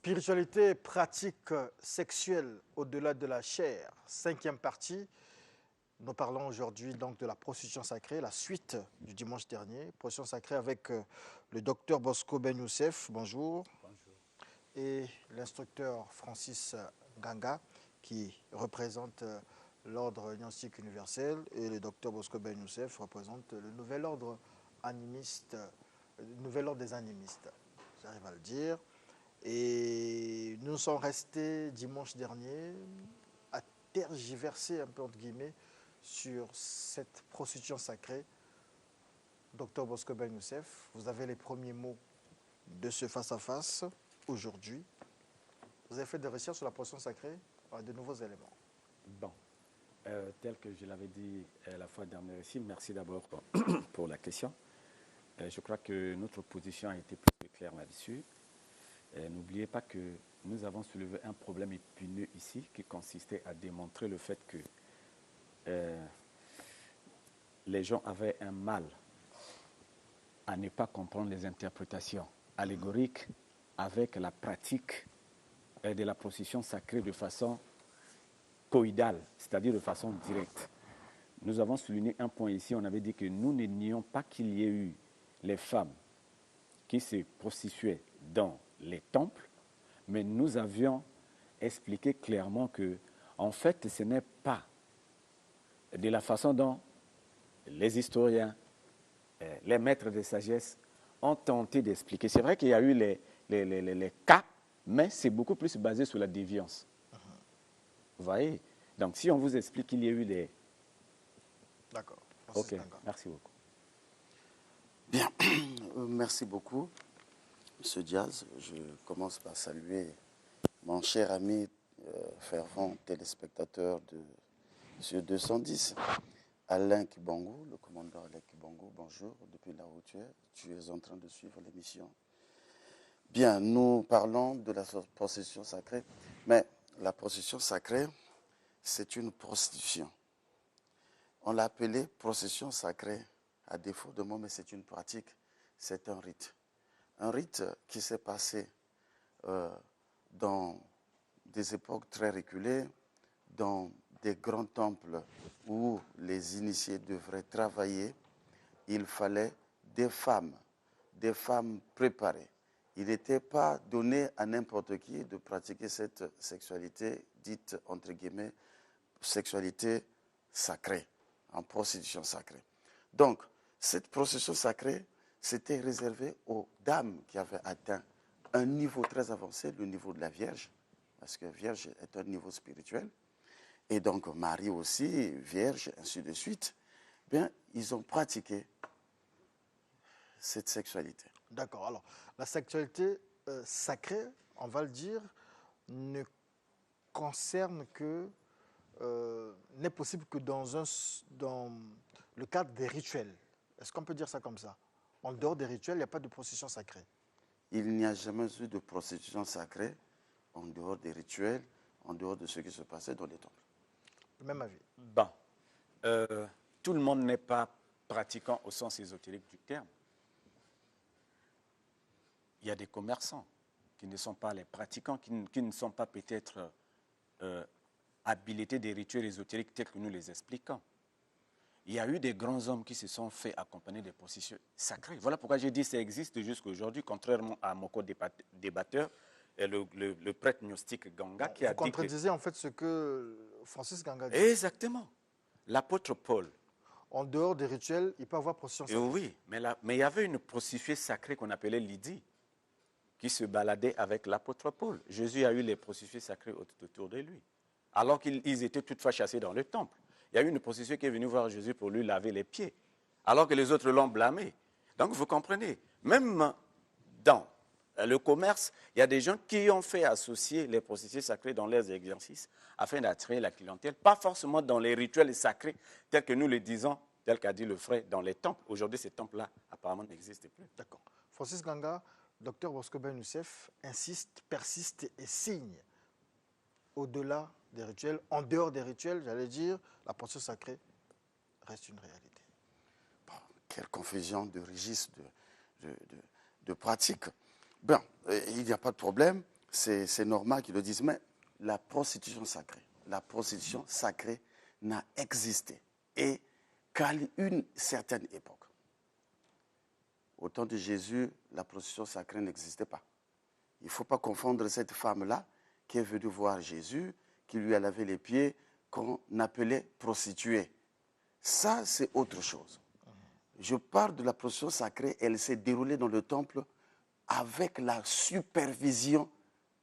Spiritualité, pratique sexuelle au-delà de la chair. Cinquième partie. Nous parlons aujourd'hui donc de la procession sacrée, la suite du dimanche dernier. Procession sacrée avec le docteur Bosco Ben Youssef, bonjour. Bonjour. Et l'instructeur Francis Ganga, qui représente l'ordre gnostique universel. Et le docteur Bosco Ben Youssef représente le nouvel ordre animiste, le nouvel ordre des animistes. J'arrive à le dire. Et nous sommes restés dimanche dernier à tergiverser un peu entre guillemets sur cette procession sacrée. Docteur Bosco Ben Youssef, vous avez les premiers mots de ce face-à-face aujourd'hui. Vous avez fait des recherches sur la procession sacrée, de nouveaux éléments. Bon, tel que je l'avais dit la fois dernière ici, merci d'abord pour la question. Je crois que notre position a été plus claire là-dessus. N'oubliez pas que nous avons soulevé un problème épineux ici qui consistait à démontrer le fait que les gens avaient un mal à ne pas comprendre les interprétations allégoriques avec la pratique de la procession sacrée de façon coïdale, c'est-à-dire de façon directe. Nous avons souligné un point ici, on avait dit que nous ne nions pas qu'il y ait eu les femmes qui se prostituaient dans les temples, mais nous avions expliqué clairement que, en fait, ce n'est pas de la façon dont les historiens, les maîtres de sagesse ont tenté d'expliquer. C'est vrai qu'il y a eu les cas, mais c'est beaucoup plus basé sur la déviance. Vous voyez? Donc, si on vous explique qu'il y a eu des... D'accord. Ok, merci beaucoup. Bien, merci beaucoup, M. Diaz. Je commence par saluer mon cher ami fervent téléspectateur de M. 210, Alain Kibongo, le commandant Alain Kibongo. Bonjour, depuis là où tu es en train de suivre l'émission. Bien, nous parlons de la procession sacrée, mais la procession sacrée, c'est une prostitution. On l'a appelée procession sacrée, à défaut de mot, mais c'est une pratique, c'est un rite. Un rite qui s'est passé dans des époques très reculées, dans des grands temples où les initiés devraient travailler. Il fallait des femmes préparées. Il n'était pas donné à n'importe qui de pratiquer cette sexualité dite, entre guillemets, sexualité sacrée, en prostitution sacrée. Donc, cette procession sacrée, c'était réservé aux dames qui avaient atteint un niveau très avancé, le niveau de la Vierge, parce que Vierge est un niveau spirituel, et donc Marie aussi, Vierge, ainsi de suite. Bien, ils ont pratiqué cette sexualité. D'accord. Alors, la sexualité sacrée, on va le dire, ne concerne que, n'est possible que dans le cadre des rituels. Est-ce qu'on peut dire ça comme ça? En dehors des rituels, il n'y a pas de procession sacrée. Il n'y a jamais eu de prostitution sacrée en dehors des rituels, en dehors de ce qui se passait dans les temples. Le même avis. Bon, tout le monde n'est pas pratiquant au sens ésotérique du terme. Il y a des commerçants qui ne sont pas les pratiquants, qui ne sont pas peut-être habilités des rituels ésotériques tels que nous les expliquons. Il y a eu des grands hommes qui se sont fait accompagner des processions sacrées. Voilà pourquoi j'ai dit que ça existe jusqu'à aujourd'hui, contrairement à mon co-débatteur, le prêtre gnostique Ganga, qui a dit que... Vous contredisez en fait ce que Francis Ganga dit. Exactement. L'apôtre Paul. En dehors des rituels, il peut y avoir procession sacrée. Oui, mais il y avait une prostituée sacrée qu'on appelait Lydie, qui se baladait avec l'apôtre Paul. Jésus a eu les prostituées sacrées autour de lui, alors qu'ils étaient toutefois chassés dans le temple. Il y a eu une prostituée qui est venue voir Jésus pour lui laver les pieds, alors que les autres l'ont blâmé. Donc vous comprenez, même dans le commerce, il y a des gens qui ont fait associer les prostituées sacrées dans leurs exercices afin d'attirer la clientèle, pas forcément dans les rituels sacrés tels que nous le disons, tel qu'a dit le frère, dans les temples. Aujourd'hui, ces temples-là, apparemment, n'existent plus. D'accord. Francis Ganga, docteur Bosco Ben Youssef, insiste, persiste et signe au-delà des rituels, en dehors des rituels, j'allais dire, la procession sacrée reste une réalité. Bon, quelle confusion de registres, de pratiques. Bon, il n'y a pas de problème. c'est normal qu'ils le disent, mais la prostitution sacrée n'a existé et qu'à une certaine époque. Au temps de Jésus, la prostitution sacrée n'existait pas. Il ne faut pas confondre cette femme-là qui est venue voir Jésus, qui lui a lavé les pieds, qu'on appelait prostituée. Ça, c'est autre chose. Je parle de la prostitution sacrée, elle s'est déroulée dans le temple avec la supervision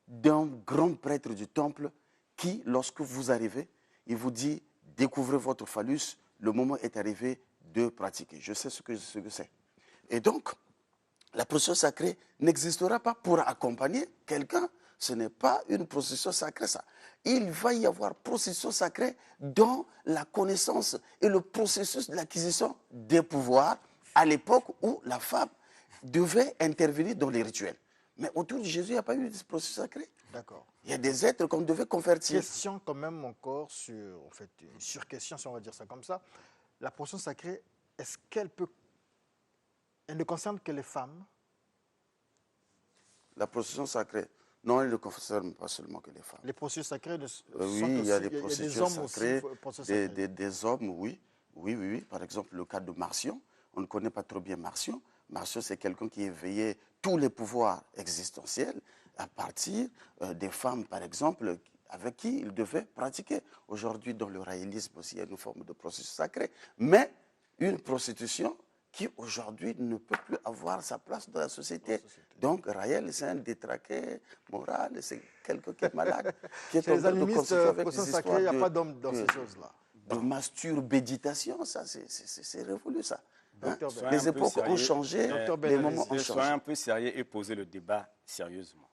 d'un grand prêtre du temple qui, lorsque vous arrivez, il vous dit, découvrez votre phallus, le moment est arrivé de pratiquer. Je sais ce que c'est. Et donc, la procession sacrée n'existera pas pour accompagner quelqu'un. Ce n'est pas une procession sacrée, ça. Il va y avoir procession sacrée dans la connaissance et le processus de l'acquisition des pouvoirs à l'époque où la femme devait intervenir dans les rituels. Mais autour de Jésus, il n'y a pas eu de processus sacré. D'accord. Il y a des êtres qu'on devait convertir. Question quand même encore sur, en fait, une surquestion, si on va dire ça comme ça. La procession sacrée, est-ce qu'elle peut... Elle ne concerne que les femmes? La procession sacrée, non, elle ne concerne pas seulement que les femmes. Les processus sacrés sont oui, il y a des processus sacrés, sacrés. des hommes, oui. Oui. Par exemple, le cas de Marcion. On ne connaît pas trop bien Marcion. Marcion, c'est quelqu'un qui éveillait tous les pouvoirs existentiels à partir des femmes, par exemple, avec qui il devait pratiquer. Aujourd'hui, dans le raélisme aussi, il y a une forme de processus sacré. Mais une prostitution qui aujourd'hui ne peut plus avoir sa place dans la société. Donc, Raël, c'est un détraqué moral, c'est quelqu'un qui est malade, qui est Chez les en train de animistes, avec des sacrée, histoires il n'y a pas d'homme dans ces choses-là. de masturbéditation, ça, c'est révolu, ça. Hein? Soyez Les un peu époques ont sérieux. changé, les moments ont Soyez changé. un peu sérieux et posez le débat sérieusement.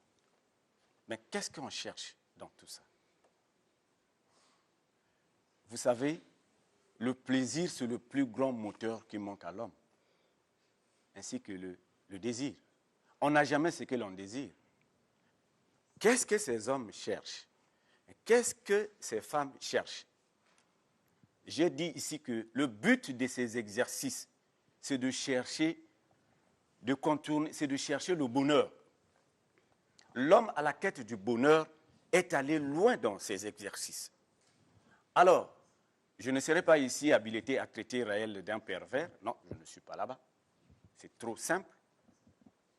Mais qu'est-ce qu'on cherche dans tout ça? Vous savez, le plaisir, c'est le plus grand moteur qui manque à l'homme, ainsi que le désir. On n'a jamais ce que l'on désire. Qu'est-ce que ces hommes cherchent? Qu'est-ce que ces femmes cherchent? J'ai dit ici que le but de ces exercices, c'est de chercher, de contourner, c'est de chercher le bonheur. L'homme à la quête du bonheur est allé loin dans ces exercices. Alors, je ne serai pas ici habilité à traiter Raël d'un pervers. Non, je ne suis pas là-bas. C'est trop simple.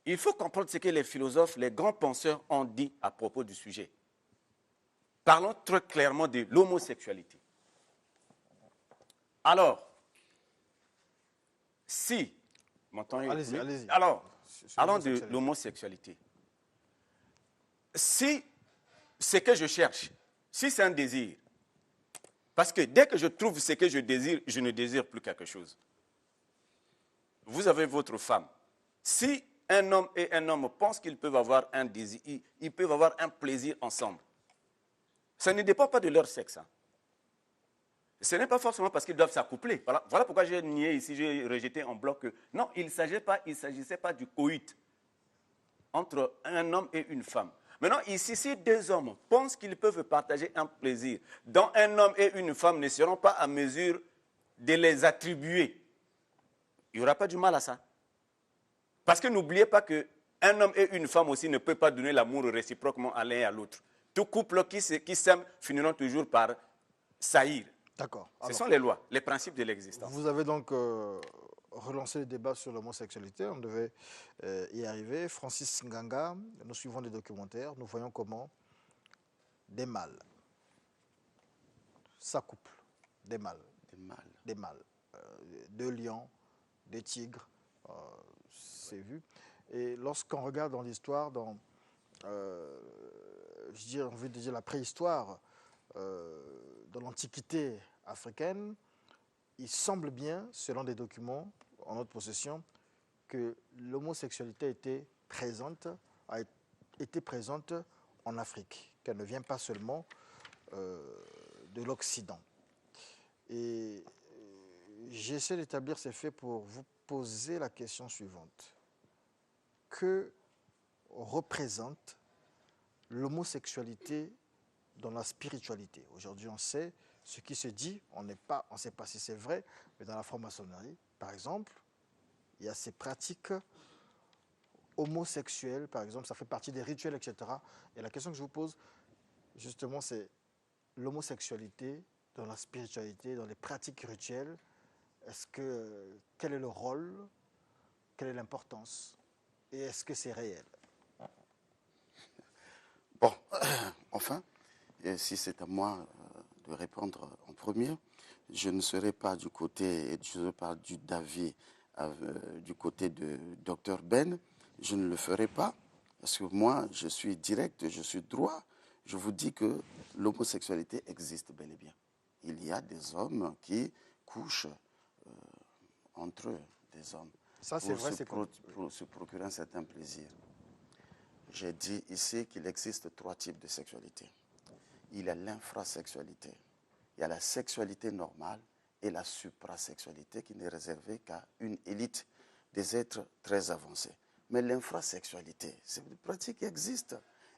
Il faut comprendre ce que les philosophes, les grands penseurs ont dit à propos du sujet. Parlons très clairement de l'homosexualité. Alors, si, m'entendez? Allez-y. Alors, allons de l'homosexualité. Si ce que je cherche, si c'est un désir, parce que dès que je trouve ce que je désire, je ne désire plus quelque chose. Vous avez votre femme. Si un homme et un homme pensent qu'ils peuvent avoir un désir, ils peuvent avoir un plaisir ensemble, ça ne dépend pas de leur sexe. Hein. Ce n'est pas forcément parce qu'ils doivent s'accoupler. Voilà pourquoi j'ai nié ici, j'ai rejeté en bloc que non, il ne s'agissait pas du coït entre un homme et une femme. Maintenant, ici, si deux hommes pensent qu'ils peuvent partager un plaisir dont un homme et une femme ne seront pas à mesure de les attribuer, il n'y aura pas du mal à ça. Parce que n'oubliez pas qu'un homme et une femme aussi ne peuvent pas donner l'amour réciproquement à l'un et à l'autre. Tout couple qui s'aime finiront toujours par saillir. D'accord. Ce sont les lois, les principes de l'existence. Vous avez donc relancé le débat sur l'homosexualité. On devait y arriver. Francis Nganga, nous suivons des documentaires. Nous voyons comment des mâles s'accouplent. Des mâles. Deux lions, des tigres. C'est vu. Et lorsqu'on regarde dans l'histoire, dans j'ai envie de dire la préhistoire, dans l'Antiquité africaine, il semble bien, selon des documents en notre possession, que l'homosexualité a été présente en Afrique, qu'elle ne vient pas seulement de l'Occident. Et j'essaie d'établir ces faits pour vous poser la question suivante. Que représente l'homosexualité dans la spiritualité? Aujourd'hui, on sait ce qui se dit, on ne sait pas si c'est vrai, mais dans la franc-maçonnerie, par exemple, il y a ces pratiques homosexuels, par exemple, ça fait partie des rituels, etc. Et la question que je vous pose, justement, c'est l'homosexualité dans la spiritualité, dans les pratiques rituelles. Quel est le rôle, quelle est l'importance et est-ce que c'est réel? Bon, enfin, si c'est à moi de répondre en premier, je ne serai pas du côté, je ne pas du David, du côté de Dr Ben, je ne le ferai pas, parce que moi, je suis direct, je suis droit. Je vous dis que l'homosexualité existe bel et bien. Il y a des hommes qui couchent entre eux, des hommes, Ça, c'est vrai, c'est pour se procurer un certain plaisir. J'ai dit ici qu'il existe 3 types de sexualité. Il y a l'infrasexualité, il y a la sexualité normale et la suprasexualité qui n'est réservée qu'à une élite des êtres très avancés. Mais l'infrasexualité, c'est une pratique qui existe.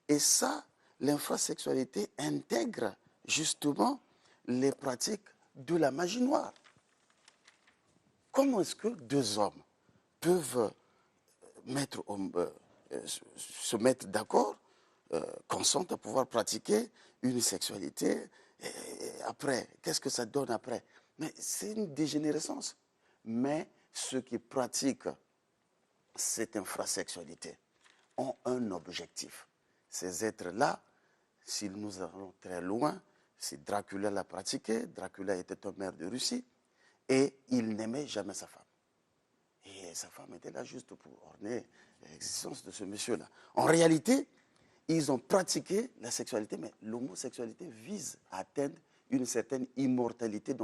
Et ça, l'infrasexualité intègre justement les pratiques de la magie noire. Comment est-ce que 2 hommes peuvent se mettre d'accord, consentent à pouvoir pratiquer une sexualité, et après, qu'est-ce que ça donne après? Mais c'est une dégénérescence. Mais ceux qui pratiquent cette infrasexualité ont un objectif. Ces êtres-là, si nous allons très loin, si Dracula l'a pratiqué, Dracula était un maire de Russie, et il n'aimait jamais sa femme. Et sa femme était là juste pour orner l'existence de ce monsieur-là. En réalité, ils ont pratiqué la sexualité, mais l'homosexualité vise à atteindre une certaine immortalité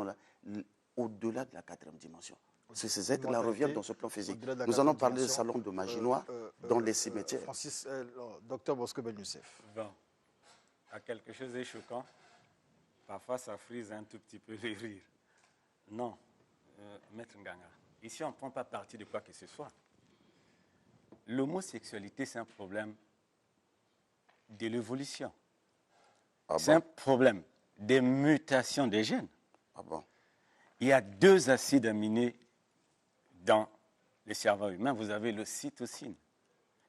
au-delà de la 4e dimension. Si ces êtres-là reviennent dans ce plan physique. Nous allons parler des salons de magie noire dans les cimetières. Francis, Dr Bosco Ben Youssef. Bon, à quelque chose de choquant, parfois ça frise un tout petit peu les rires. Non, Maître Nganga, ici on ne prend pas parti de quoi que ce soit. L'homosexualité, c'est un problème de l'évolution. Ah c'est un problème des mutations des gènes. Ah bon? Il y a 2 acides aminés dans le cerveau humain. Vous avez l'ocytocine.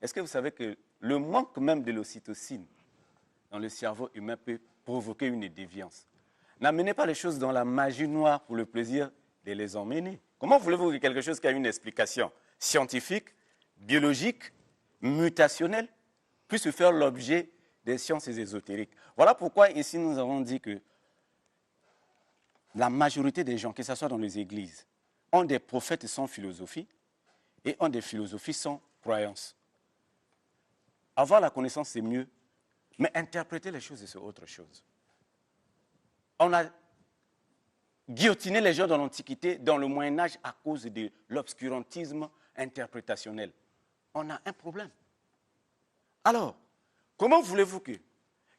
Est-ce que vous savez que le manque même de l'ocytocine dans le cerveau humain peut provoquer une déviance? N'amenez pas les choses dans la magie noire pour le plaisir de les emmener. Comment voulez-vous que quelque chose qui a une explication scientifique, biologique, mutationnelle, puisse faire l'objet des sciences ésotériques? Voilà pourquoi ici nous avons dit que la majorité des gens, que ce soit dans les églises, ont des prophètes sans philosophie et ont des philosophies sans croyance. Avoir la connaissance, c'est mieux, mais interpréter les choses, c'est autre chose. On a guillotiné les gens dans l'Antiquité, dans le Moyen-Âge, à cause de l'obscurantisme interprétationnel. On a un problème. Alors, comment voulez-vous que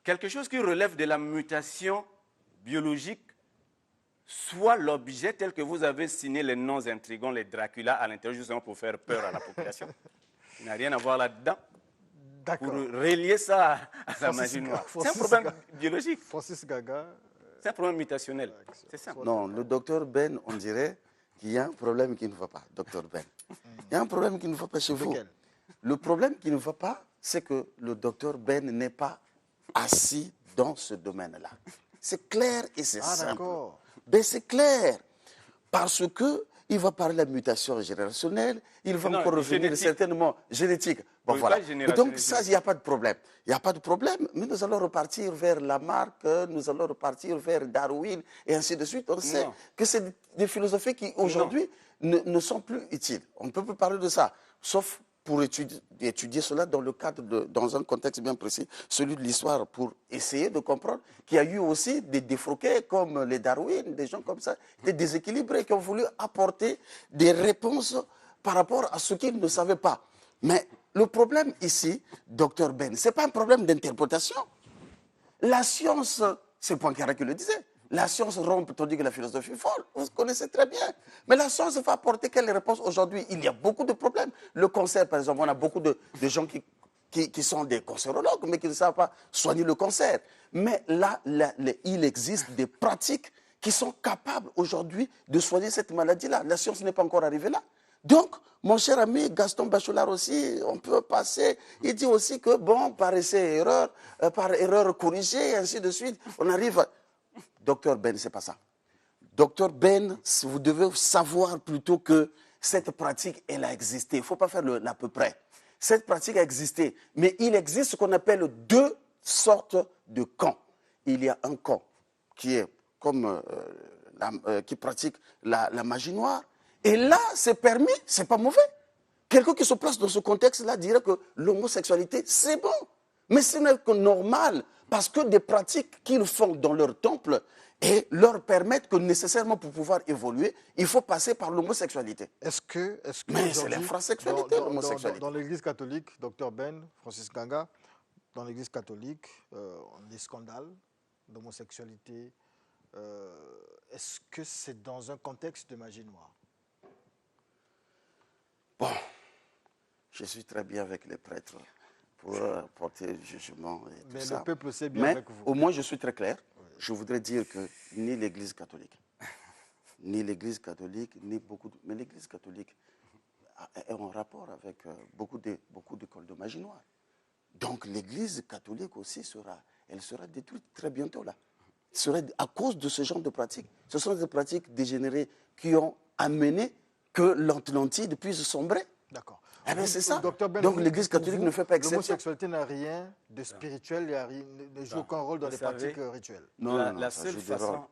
quelque chose qui relève de la mutation biologique soit l'objet tel que vous avez signé les noms intrigants, les Dracula à l'intérieur, justement pour faire peur à la population? Il n'a rien à voir là-dedans. Pour relier ça à la magie noire. C'est un problème biologique. Francis Gaga. C'est un problème mutationnel. C'est ça. Non, le docteur Ben, on dirait qu'il y a un problème qui ne va pas, docteur Ben. Il y a un problème qui ne va pas chez vous. Le problème qui ne va pas, c'est que le docteur Ben n'est pas assis dans ce domaine-là. C'est clair et c'est simple. Ben, c'est clair. Parce qu'il va parler de la mutation générationnelle, il va encore revenir certainement génétique. Bon, oui, voilà. Et donc, ça, il n'y a pas de problème. Il n'y a pas de problème, mais nous allons repartir vers Lamarck, nous allons repartir vers Darwin, et ainsi de suite. On sait que c'est des philosophies qui, aujourd'hui, ne sont plus utiles. On ne peut plus parler de ça, sauf pour étudier cela dans le cadre dans un contexte bien précis, celui de l'histoire, pour essayer de comprendre qu'il y a eu aussi des défroqués comme les Darwin, des gens comme ça, des déséquilibrés qui ont voulu apporter des réponses par rapport à ce qu'ils ne savaient pas. Mais le problème ici, docteur Ben, ce n'est pas un problème d'interprétation. La science, c'est Poincaré qui le disait, la science rompe tandis que la philosophie est folle. Vous connaissez très bien. Mais la science va apporter quelle réponse aujourd'hui? Il y a beaucoup de problèmes. Le cancer, par exemple, on a beaucoup de gens qui sont des cancérologues, mais qui ne savent pas soigner le cancer. Mais là, il existe des pratiques qui sont capables aujourd'hui de soigner cette maladie-là. La science n'est pas encore arrivée là. Donc, mon cher ami Gaston Bachelard aussi, on peut passer. Il dit aussi que, bon, par essai-erreur, par erreur corrigée, et ainsi de suite, on arrive à... Docteur Ben, c'est pas ça. Docteur Ben, vous devez savoir plutôt que cette pratique, elle a existé. Il ne faut pas faire l'à peu près. Cette pratique a existé. Mais il existe ce qu'on appelle deux sortes de camps. Il y a un camp qui est comme qui pratique la magie noire. Et là, c'est permis, c'est pas mauvais. Quelqu'un qui se place dans ce contexte-là dirait que l'homosexualité, c'est bon. Mais ce n'est que normal, parce que des pratiques qu'ils font dans leur temple et leur permettent que nécessairement pour pouvoir évoluer, il faut passer par l'homosexualité. Est-ce que mais c'est l'infrasexualité, l'homosexualité. Dans l'Église catholique, Dr Ben, Francis Ganga, dans l'Église catholique, on a des scandales d'homosexualité. Est-ce que c'est dans un contexte de magie noire? Bon, je suis très bien avec les prêtres pour porter le jugement et tout mais ça. Le peuple sait bien mais avec vous. Au moins, je suis très clair. Oui. Je voudrais dire que ni l'Église catholique, ni beaucoup... Mais l'Église catholique est en rapport avec beaucoup d'écoles de magie noire. Donc l'Église catholique aussi sera détruite très bientôt là. Serait à cause de ce genre de pratiques. Ce sont des pratiques dégénérées qui ont amené que l'Atlantide puisse sombrer. D'accord. Eh bien, c'est ça. Ben, donc l'Église catholique ne fait pas exception. L'homosexualité n'a rien de spirituel, ne joue aucun rôle dans les pratiques rituelles. Non, la seule façon,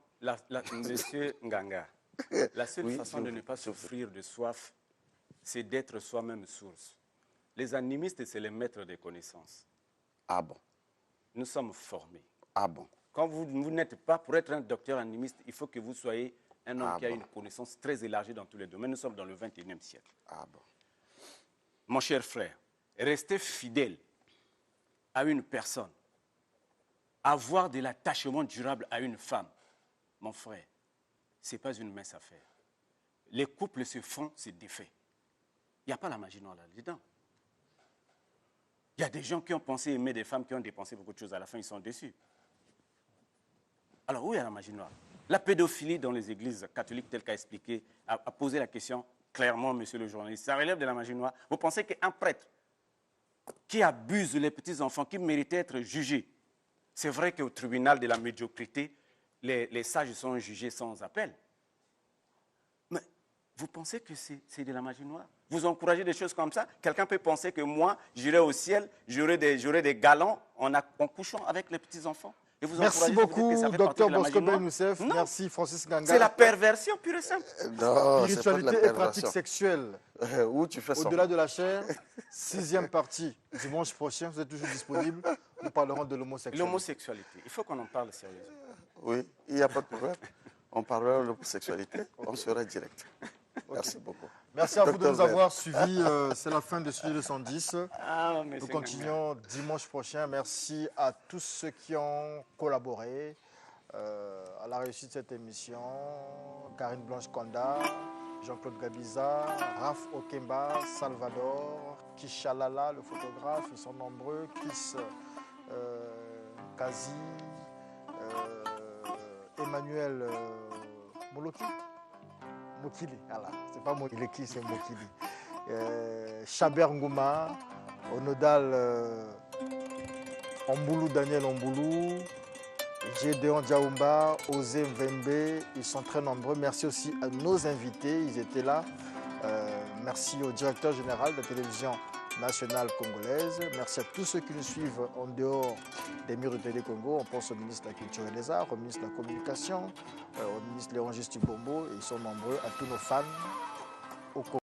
Monsieur Nganga, la seule façon de ne pas souffrir de soif, c'est d'être soi-même source. Les animistes, c'est les maîtres des connaissances. Ah bon? Nous sommes formés. Ah bon? Quand vous n'êtes pas, pour être un docteur animiste, il faut que vous soyez un homme qui a une connaissance très élargie dans tous les domaines. Nous sommes dans le XXIe siècle. Ah bon? Mon cher frère, rester fidèle à une personne, avoir de l'attachement durable à une femme, mon frère, ce n'est pas une mince affaire. Les couples se font, c'est défait. Il n'y a pas la magie noire là-dedans. Il y a des gens qui ont pensé aimer des femmes, qui ont dépensé beaucoup de choses. À la fin, ils sont déçus. Alors, où est la magie noire? La pédophilie dans les églises catholiques, telle qu'a expliqué, a posé la question clairement, monsieur le journaliste. Ça relève de la magie noire. Vous pensez qu'un prêtre qui abuse les petits-enfants, qui méritait d'être jugé, c'est vrai qu'au tribunal de la médiocrité, les sages sont jugés sans appel. Mais vous pensez que c'est de la magie noire? Vous encouragez des choses comme ça? Quelqu'un peut penser que moi, j'irai au ciel, j'aurai des galants en couchant avec les petits-enfants? Merci beaucoup, Dr Bosco Ben Youssef. Merci, Francis Ganga. C'est la perversion pure et simple. Non, spiritualité et pratique sexuelle. Où tu fais ça? Au-delà de la chair, 6e partie. Dimanche prochain, vous êtes toujours disponible. Nous parlerons de l'homosexualité. L'homosexualité, il faut qu'on en parle sérieusement. Oui, il n'y a pas de problème. On parlera de l'homosexualité, on sera direct. Merci beaucoup. Merci à vous de nous avoir suivis. C'est la fin de Studio 210. Nous continuons dimanche prochain. Merci à tous ceux qui ont collaboré à la réussite de cette émission. Karine Blanche-Konda, Jean-Claude Gabiza, Raph Okemba, Salvador, Kishalala, le photographe. Ils sont nombreux. Chris Kazi, Emmanuel Moloki. Mokili, voilà. C'est pas Mokili, c'est Mokili. Chaber Ngouma, Onodal Omboulou, Daniel Omboulou, Gédéon Diaoumba, Osé Mvembe, ils sont très nombreux. Merci aussi à nos invités, ils étaient là. Merci au directeur général de la télévision nationale congolaise. Merci à tous ceux qui nous suivent en dehors des murs de Télé Congo. On pense au ministre de la Culture et des Arts, au ministre de la Communication, au ministre Léon Gistibombo. Ils sont nombreux, à tous nos fans au Congo.